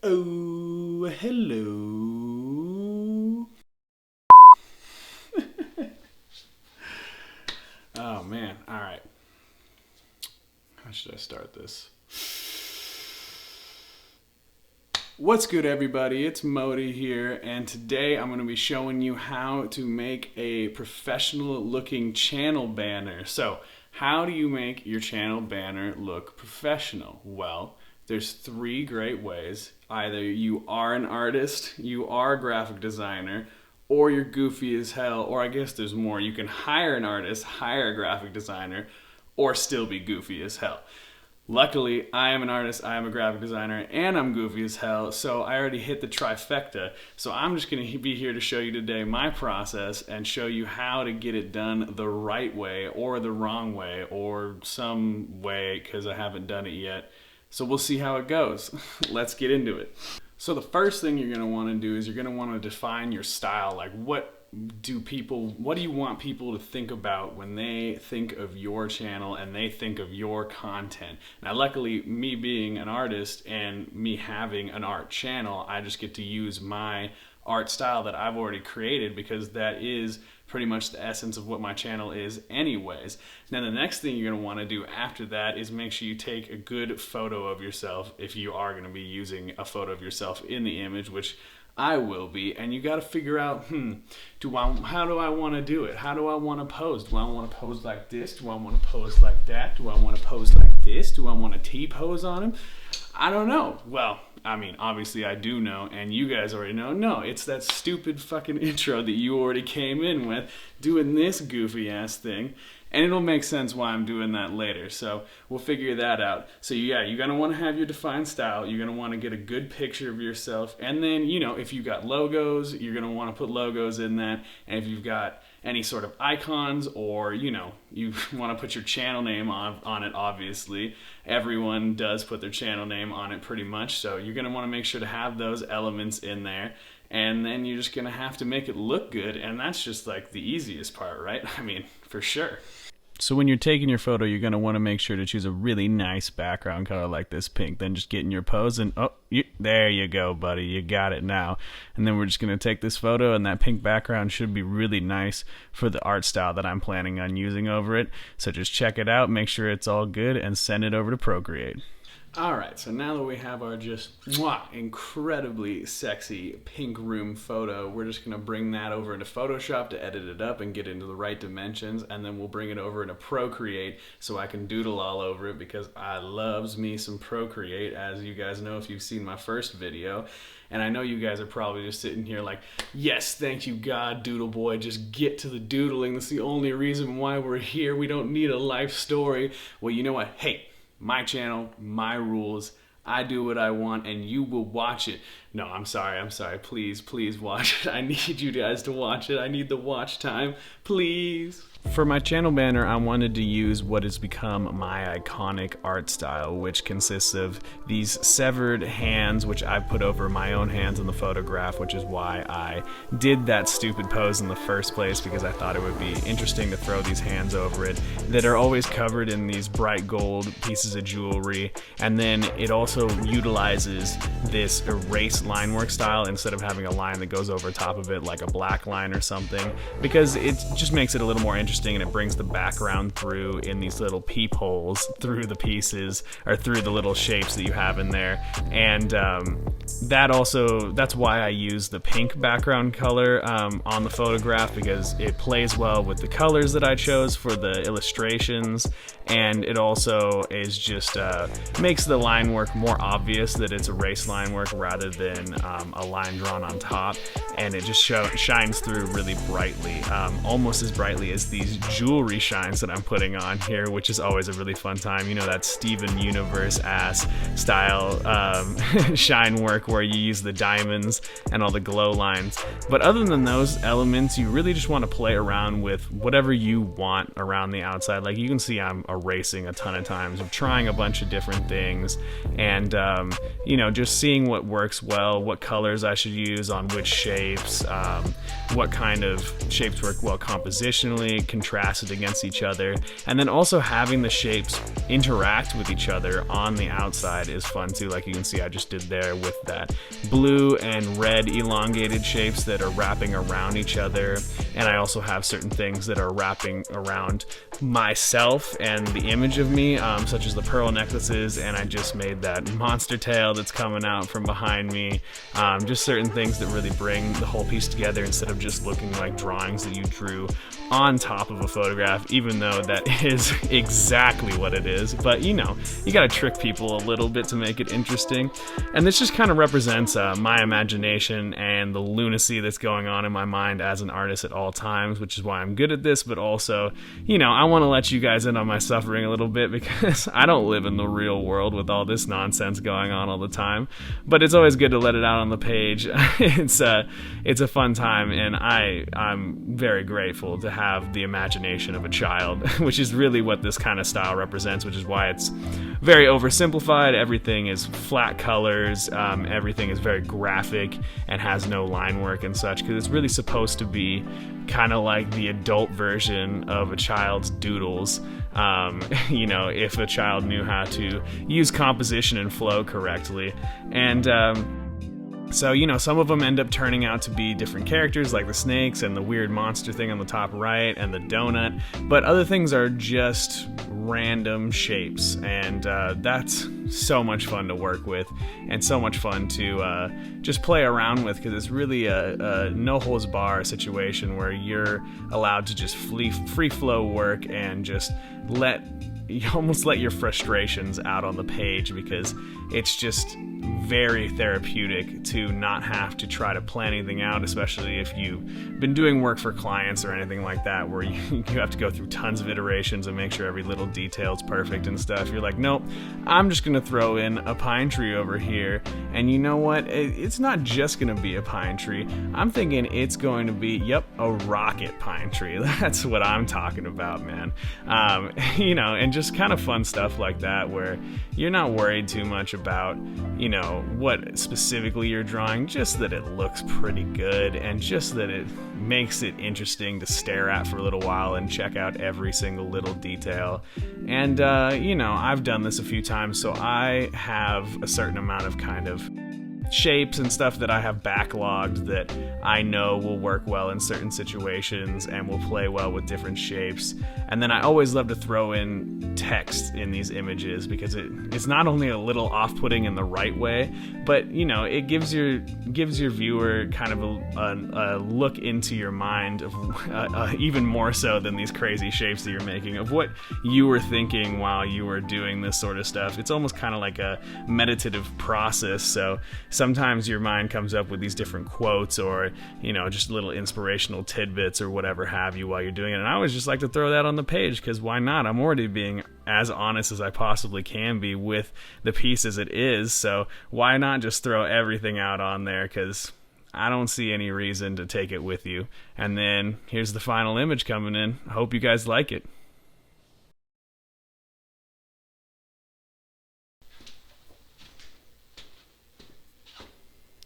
Oh, hello. Oh man, alright. How should I start this? What's good, everybody? It's Modi here, and today I'm going to be showing you how to make a professional looking channel banner. So, how do you make your channel banner look professional? Well, there's three great ways. Either you are an artist, you are a graphic designer, or you're goofy as hell, or I guess there's more. You can hire an artist, hire a graphic designer, or still be goofy as hell. Luckily, I am an artist, I am a graphic designer, and I'm goofy as hell, so I already hit the trifecta. So I'm just going to be here to show you today my process and show you how to get it done the right way or the wrong way or some way, because I haven't done it yet. So we'll see how it goes. Let's get into it. So the first thing you're going to want to do is you're going to want to define your style. Like what do you want people to think about when they think of your channel and they think of your content? Now luckily, me being an artist and me having an art channel, I just get to use my art style that I've already created, because that is pretty much the essence of what my channel is anyways. Now the next thing you're going to want to do after that is make sure you take a good photo of yourself, if you are going to be using a photo of yourself in the image, which I will be, and you got to figure out, how do I want to do it? How do I want to pose? Do I want to pose like this? Do I want to pose like that? Do I want to pose like this? Do I want to T-pose on him? I don't know. Well, I mean, obviously I do know, and you guys already know. No, it's that stupid fucking intro that you already came in with, doing this goofy ass thing. And it'll make sense why I'm doing that later. So we'll figure that out. So yeah, you're gonna wanna have your defined style. You're gonna wanna get a good picture of yourself. And then, if you've got logos, you're gonna wanna put logos in that. And if you've got any sort of icons, or you want to put your channel name on it, obviously everyone does put their channel name on it pretty much, so you're going to want to make sure to have those elements in there, and then you're just going to have to make it look good, and that's just like the easiest part, right? I mean, for sure. So when you're taking your photo, you're going to want to make sure to choose a really nice background color like this pink. Then just get in your pose and, there you go, buddy. You got it now. And then we're just going to take this photo, and that pink background should be really nice for the art style that I'm planning on using over it. So just check it out, make sure it's all good, and send it over to Procreate. Alright, so now that we have our just incredibly sexy pink room photo, we're just going to bring that over into Photoshop to edit it up and get into the right dimensions, and then we'll bring it over into Procreate so I can doodle all over it, because I loves me some Procreate, as you guys know if you've seen my first video. And I know you guys are probably just sitting here like, yes, thank you God, Doodle Boy, just get to the doodling. That's the only reason why we're here. We don't need a life story. Well, you know what? Hey, my channel, my rules. I do what I want, and you will watch it. No, I'm sorry. Please watch it. I need you guys to watch it. I need the watch time, please. For my channel banner, I wanted to use what has become my iconic art style, which consists of these severed hands, which I put over my own hands in the photograph, which is why I did that stupid pose in the first place, because I thought it would be interesting to throw these hands over it, that are always covered in these bright gold pieces of jewelry. And then it also utilizes this erase line work style instead of having a line that goes over top of it like a black line or something, because it just makes it a little more interesting, and it brings the background through in these little peepholes through the pieces, or through the little shapes that you have in there. And that's why I use the pink background color on the photograph, because it plays well with the colors that I chose for the illustrations, and it also is just makes the line work more obvious that it's erased line work rather than a line drawn on top, and it just shines through really brightly, almost as brightly as these jewelry shines that I'm putting on here, which is always a really fun time. You know, that Steven Universe ass style shine work where you use the diamonds and all the glow lines. But other than those elements, you really just want to play around with whatever you want around the outside. Like you can see I'm erasing a ton of times. I'm trying a bunch of different things, and just seeing what works well, what colors I should use on which shapes, what kind of shapes work well compositionally, contrasted against each other, and then also having the shapes interact with each other on the outside is fun too. Like you can see I just did there with that. Blue and red elongated shapes that are wrapping around each other, and I also have certain things that are wrapping around myself and the image of me, such as the pearl necklaces, and I just made that monster tail that's coming out from behind me. Just certain things that really bring the whole piece together instead of just looking like drawings that you drew on top of a photograph, even though that is exactly what it is. But you know, you gotta trick people a little bit to make it interesting, and this just kind of represents my imagination and the lunacy that's going on in my mind as an artist at all times, which is why I'm good at this. But also, you know, I want to let you guys in on my suffering a little bit, because I don't live in the real world with all this nonsense going on all the time, but it's always good to let it out on the page. It's a fun time, and I'm very grateful to have the imagination of a child, which is really what this kind of style represents, which is why it's very oversimplified. Everything is flat colors, everything is very graphic and has no line work and such, because it's really supposed to be kind of like the adult version of a child's doodles. You know, if a child knew how to use composition and flow correctly. And so, you know, some of them end up turning out to be different characters, like the snakes and the weird monster thing on the top right and the donut, but other things are just random shapes, and that's so much fun to work with and so much fun to just play around with, because it's really a no-holds-bar situation where you're allowed to just free flow work and just almost let your frustrations out on the page, because it's just very therapeutic to not have to try to plan anything out, especially if you've been doing work for clients or anything like that, where you have to go through tons of iterations and make sure every little detail's perfect and stuff. You're like, nope, I'm just gonna throw in a pine tree over here, and you know what? It's not just gonna be a pine tree. I'm thinking it's going to be, yep, a rocket pine tree. That's what I'm talking about, man. You know, and just kind of fun stuff like that, where you're not worried too much about, you know, what specifically you're drawing, just that it looks pretty good and just that it makes it interesting to stare at for a little while and check out every single little detail. And you know, I've done this a few times, so I have a certain amount of kind of shapes and stuff that I have backlogged that I know will work well in certain situations and will play well with different shapes. And then I always love to throw in text in these images, because it's not only a little off-putting in the right way, but you know, it gives your viewer kind of a look into your mind of even more so than these crazy shapes that you're making, of what you were thinking while you were doing this sort of stuff. It's almost kind of like a meditative process. So sometimes your mind comes up with these different quotes, or you know, just little inspirational tidbits or whatever have you while you're doing it. And I always just like to throw that on the page, because why not? I'm already being as honest as I possibly can be with the piece as it is, so why not just throw everything out on there, because I don't see any reason to take it with you. And then here's the final image coming in. I hope you guys like it.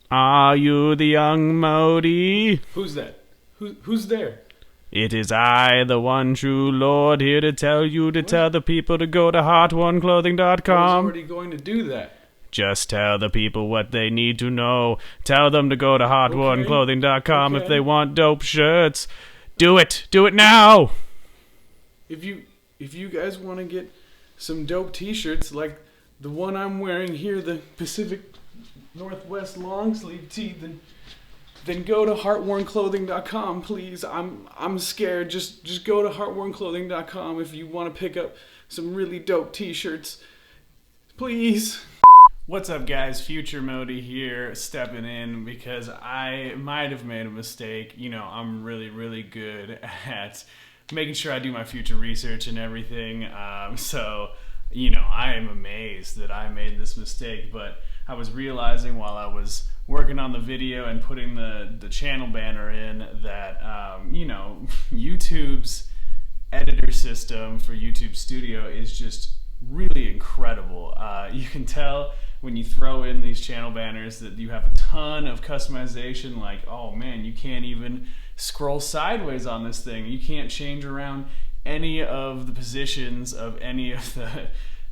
Are you the young Modi? Who's that? Who's there? It is I, the one true Lord, here to tell you to tell the people to go to heartonclothing.com. I was already going to do that. Just tell the people what they need to know. Tell them to go to heartonclothing.com if they want dope shirts. Do it. Do it now. If you guys want to get some dope t-shirts like the one I'm wearing here, the Pacific Northwest long sleeve tee, then go to heartwornclothing.com, please. I'm scared. Just go to heartwornclothing.com if you want to pick up some really dope t-shirts. Please. What's up, guys? Future Modi here, stepping in because I might have made a mistake. You know, I'm really good at making sure I do my future research and everything. So, you know, I am amazed that I made this mistake, but I was realizing while I was working on the video and putting the channel banner in that, you know, YouTube's editor system for YouTube Studio is just really incredible. You can tell when you throw in these channel banners that you have a ton of customization. Like, oh man, you can't even scroll sideways on this thing. You can't change around any of the positions of any of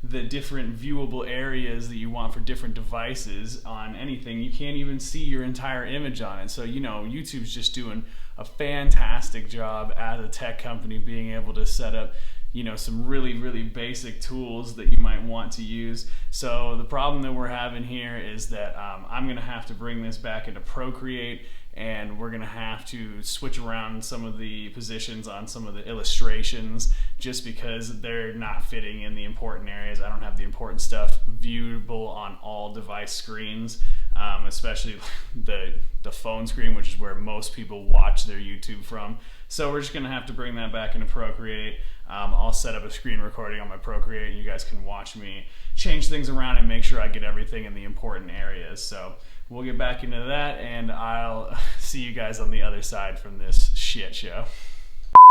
the different viewable areas that you want for different devices on anything, you can't even see your entire image on it. So, you know, YouTube's just doing a fantastic job as a tech company being able to set up, you know, some really basic tools that you might want to use. So the problem that we're having here is that I'm gonna have to bring this back into Procreate, and we're gonna have to switch around some of the positions on some of the illustrations just because they're not fitting in the important areas. I don't have the important stuff viewable on all device screens, especially the phone screen, which is where most people watch their YouTube from. So we're just gonna have to bring that back into Procreate. I'll set up a screen recording on my Procreate, and you guys can watch me change things around and make sure I get everything in the important areas. So we'll get back into that, and I'll see you guys on the other side from this shit show.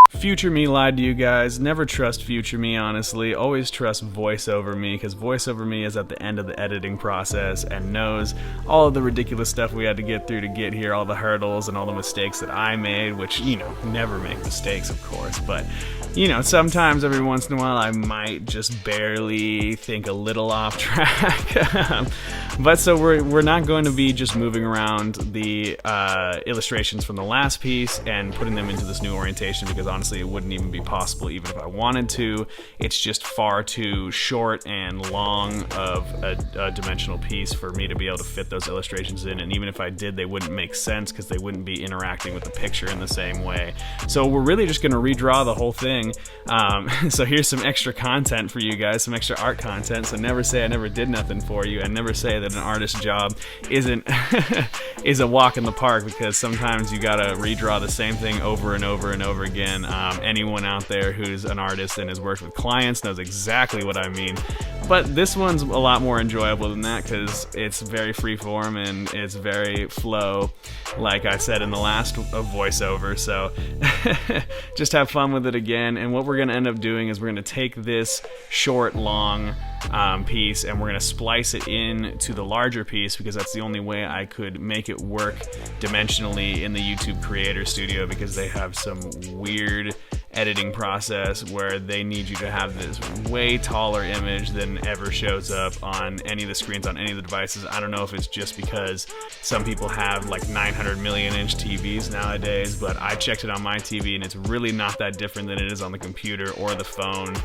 Future me lied to you guys. Never trust future me, honestly. Always trust voice over me, because voice over me is at the end of the editing process and knows all of the ridiculous stuff we had to get through to get here, all the hurdles and all the mistakes that I made, which, you know, never make mistakes, of course, but, you know, sometimes every once in a while I might just barely think a little off track. But so we're not going to be just moving around the illustrations from the last piece and putting them into this new orientation, because honestly it wouldn't even be possible even if I wanted to. It's just far too short and long of a dimensional piece for me to be able to fit those illustrations in, and even if I did, they wouldn't make sense because they wouldn't be interacting with the picture in the same way. So we're really just going to redraw the whole thing. So here's some extra content for you guys, some extra art content. So never say I never did nothing for you, and never say that an artist's job isn't is a walk in the park, because sometimes you gotta redraw the same thing over and over and over again. Anyone out there who's an artist and has worked with clients knows exactly what I mean. But this one's a lot more enjoyable than that, because it's very freeform and it's very flow, like I said in the last voiceover. So just have fun with it again. And what we're going to end up doing is we're going to take this short, long piece, and we're going to splice it in to the larger piece, because that's the only way I could make it work dimensionally in the YouTube Creator Studio, because they have some weird editing process where they need you to have this way taller image than ever shows up on any of the screens on any of the devices. I don't know if it's just because some people have like 900 million inch TVs nowadays, but I checked it on my TV and it's really not that different than it is on the computer or the phone.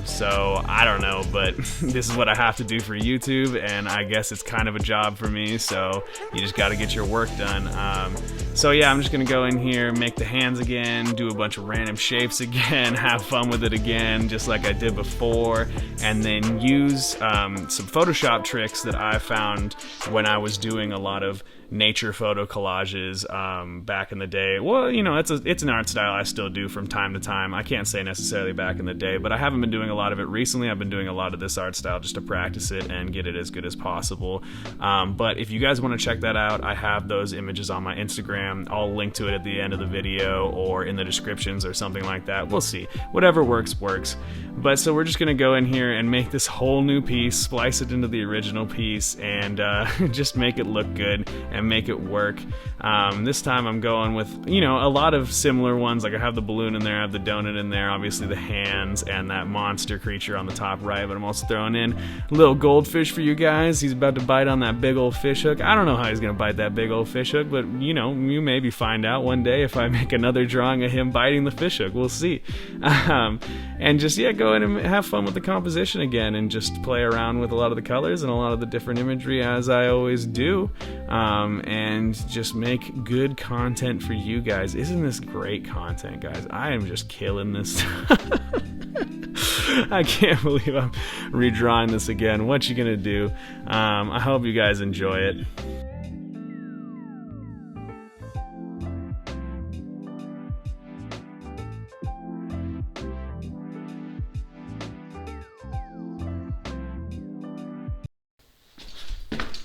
So I don't know, but this is what I have to do for YouTube, and I guess it's kind of a job for me, so you just got to get your work done. So yeah, I'm just gonna go in here, make the hands again, do a bunch of random shapes again, have fun with it again, just like I did before, and then use some Photoshop tricks that I found when I was doing a lot of nature photo collages back in the day. Well, you know, it's an art style I still do from time to time. I can't say necessarily back in the day, but I haven't been doing a lot of it recently. I've been doing a lot of this art style just to practice it and get it as good as possible. But if you guys want to check that out, I have those images on my Instagram. I'll link to it at the end of the video or in the descriptions or something like that. We'll see. Whatever works, works. But so we're just going to go in here and make this whole new piece, splice it into the original piece, and just make it look good and make it work. This time I'm going with, you know, a lot of similar ones. Like I have the balloon in there, I have the donut in there, obviously the hands, and that monster creature on the top right, but I'm also throwing in a little goldfish for you guys. He's about to bite on that big old fish hook. I don't know how he's gonna bite that big old fish hook, but you know, you maybe find out one day if I make another drawing of him biting the fish hook. We'll see. And just, yeah, go in and have fun with the composition again, and just play around with a lot of the colors and a lot of the different imagery, as I always do, and just make good content for you guys. Isn't this great content, guys? I am just killing this. I can't believe I'm redrawing this again. What you gonna do? I hope you guys enjoy it.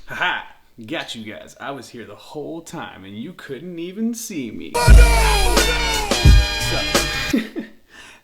Haha! Got you guys. I was here the whole time and you couldn't even see me. So,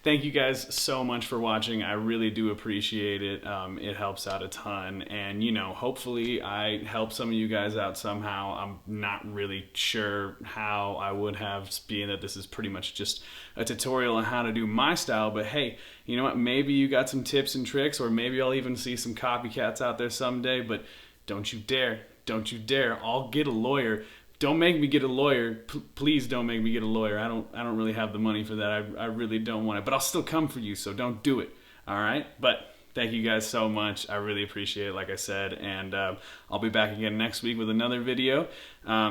thank you guys so much for watching. I really do appreciate it. It helps out a ton, and you know, hopefully I help some of you guys out somehow. I'm not really sure how I would have, being that this is pretty much just a tutorial on how to do my style, but hey, you know what, maybe you got some tips and tricks, or maybe I'll even see some copycats out there someday. But don't you dare, don't you dare, I'll get a lawyer. Don't make me get a lawyer. Please don't make me get a lawyer. I don't really have the money for that. I really don't want it. But I'll still come for you, so don't do it. All right? But thank you guys so much. I really appreciate it, like I said. And I'll be back again next week with another video.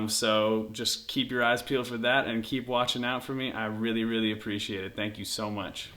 So just keep your eyes peeled for that and keep watching out for me. I really, really appreciate it. Thank you so much.